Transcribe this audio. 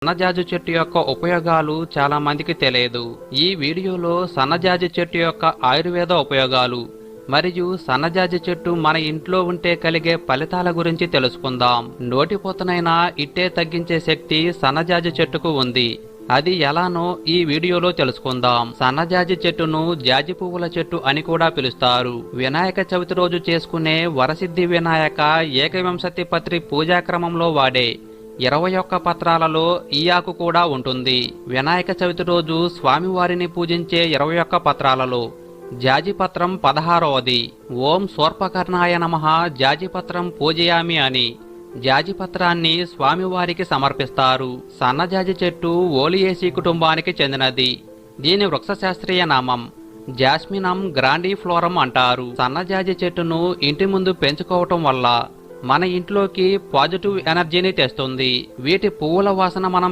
సన్నజాజి చెట్టు యొక్క ఉపయోగాలు చాలా మందికి తెలియదు. ఈ వీడియోలో సన్నజాజి చెట్టు యొక్క ఆయుర్వేద ఉపయోగాలు మరియు సన్నజాజి చెట్టు మన ఇంట్లో ఉంటే కలిగే ఫలితాల గురించి తెలుసుకుందాం. నోటిపోతనైనా ఇట్టే తగ్గించే శక్తి సన్నజాజి చెట్టుకు ఉంది. అది ఎలానో ఈ వీడియోలో తెలుసుకుందాం. సన్నజాజి చెట్టును జాజి పువ్వుల చెట్టు అని కూడా పిలుస్తారు. వినాయక చవితి రోజు చేసుకునే వరసిద్ధి వినాయక ఏకవింశతి పత్రి పూజాక్రమంలో వాడే 21 పత్రాలలో ఈ ఆకు కూడా ఉంటుంది. వినాయక చవితి రోజు స్వామివారిని పూజించే 21 పత్రాలలో జాజిపత్రం 16వది. ఓం శూర్పకర్ణాయ నమః జాజిపత్రం పూజయామి అని జాజిపత్రాన్ని స్వామివారికి సమర్పిస్తారు. సన్నజాజి చెట్టు ఓలియేసి కుటుంబానికి చెందినది. దీని వృక్షశాస్త్రీయ నామం జాస్మినం గ్రాండిఫ్లోరం అంటారు. సన్నజాజి చెట్టును ఇంటి ముందు పెంచుకోవటం వల్ల మన ఇంట్లోకి పాజిటివ్ ఎనర్జీని తెస్తుంది. వీటి పువ్వుల వాసన మనం